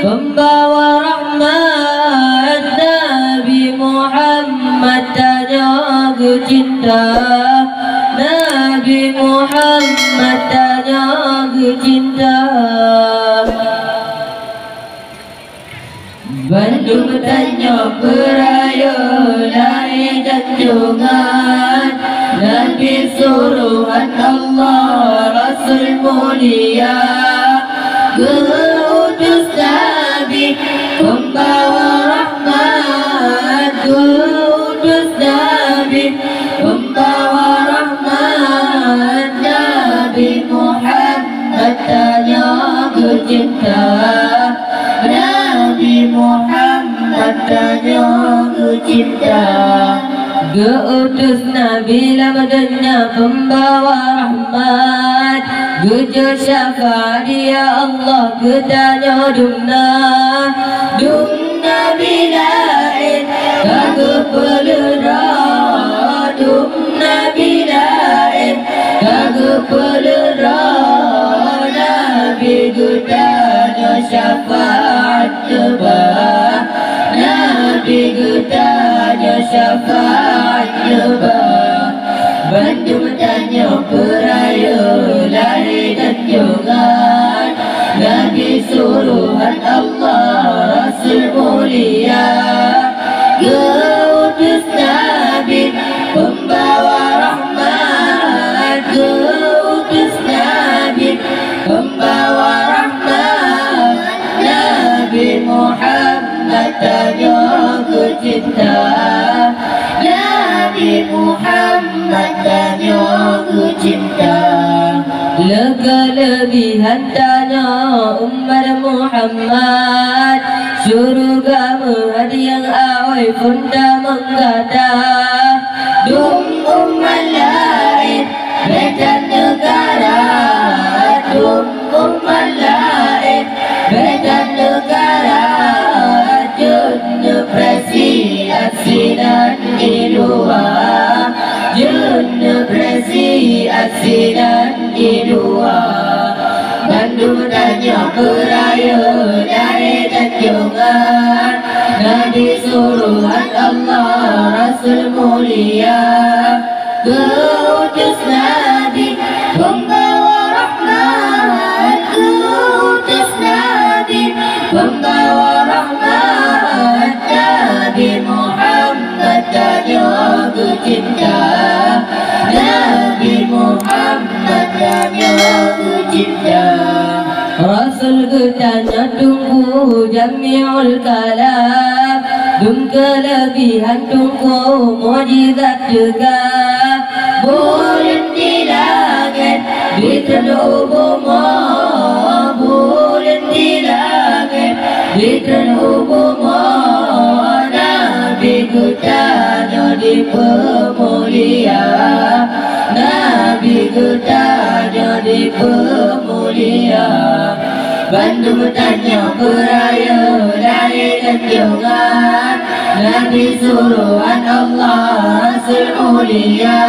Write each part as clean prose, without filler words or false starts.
pembawa rahmat. Nabi Muhammad tanya ke cinta, Nabi Muhammad tanya ke cinta. Bandung tanya peraya dari junjungan Nabi suruhan Allah Rasul mulia, keutus Nabi pembawa rahmat, keutus Nabi pembawa rahmat. Nabi Muhammad tanya ke cinta, Nabi Muhammad tanya ke cinta. Keutus Nabi lamadanya pembawa rahmat, gejur syafaat ya Allah ketanya dumna, dumna bilain kagak pelera, dumna bilain kagak pelera. Nabi ketanya syafaat tebah, Nabi ketanya syafaat tebah. Bandung tanya peraya lari dan jungan Nabi suruhan Allah Rasul mulia, keutus Nabi pembawa rahmat, keutus Nabi pembawa rahmat. Nabi Muhammad tanya ke cinta, Nabi Muhammad tanya ke cinta. Lekelebihan tanya umat Muhammad, surga menghadiang awai funda menggata. Dum umat lain bedan negara, dum umat lain bedan negara. Junne presi aksinan di luar, junne presi aksinan di luar. Bandung tanya peraya dari junjungan Nabi suruhan Allah Rasul mulia, keutus Nabi pembawa rahmat, keutus Nabi pembawa rahmat. Nabi Muhammad tanya ke cinta, Nabi Muhammad tanya ke cinta. Rasul ketanya tunggu jami'ul kalam, dum kelebihan tunggu mujizat juga. Bulan di langit di terhubungmu, bulan di langit di terhubungmu. Nabi ketanya di pemulia, Nabi ketanya di pemulia. Bandung tanya peraya dari junjungan Nabi suruhan Allah Rasul mulia,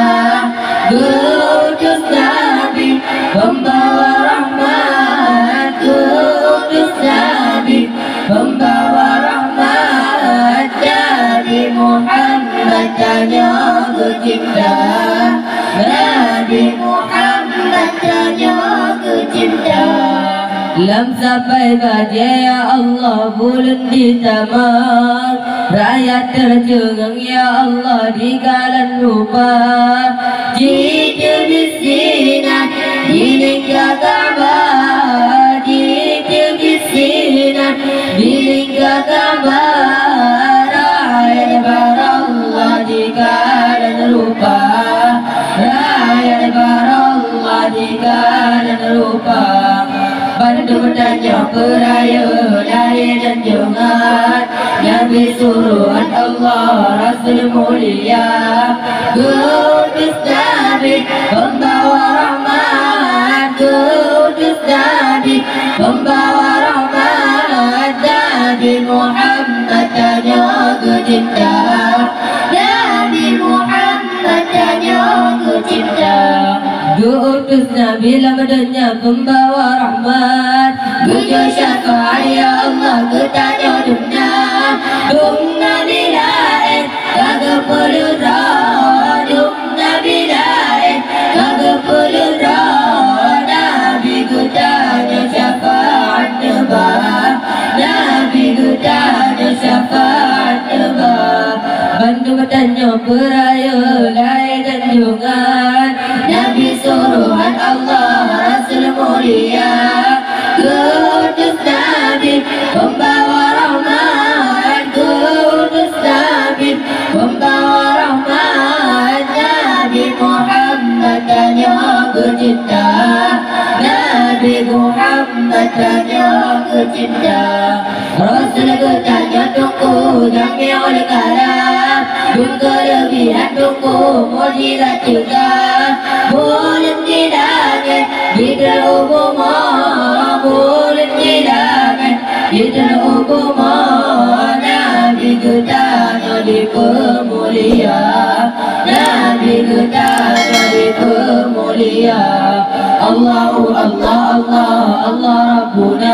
keutus Nabi pembawa rahmat, keutus Nabi pembawa rahmat. Nabi Muhammad tanya ke cinta, Nabi Muhammad tanya ke cinta. Lam sampai badai ya Allah bulan di taman, rakyat tercengang ya Allah di kalan lupa. Jika bisinan di lingkar Ka'bah, jika bisinan di lingkar Ka'bah. Rakyat barallah di kalan lupa, rakyat barallah di kalan lupa. Bandung tanya peraya dari junjungan Nabi suruhan Allah Rasul mulia, keutus Nabi pembawa rahmat, keutus Nabi pembawa rahmat. Nabi Muhammad tanya ke cinta, Nabi Muhammad tanya ke cinta. Keutus Nabi lamadanya pembawa rahmat, gejur syafaat ya bantu bertanya peraya lahir dan jungan Nabi suruhan Allah Rasul mulia Kudus Nabi pembawa rahmat Kudus Nabi pembawa rahmat Nabi Muhammad tanya kecinta Nabi Muhammad tanya kecinta Rasul bertanya tunggu jami'ul kalam berkelebihan tunggu mujizat juga bulan tidaknya di dalam umum bulan tidaknya di dalam umum Nabi ketanya di pemulia Nabi ketanya di pemulia Allahu Allah Allah Allah Rabbuna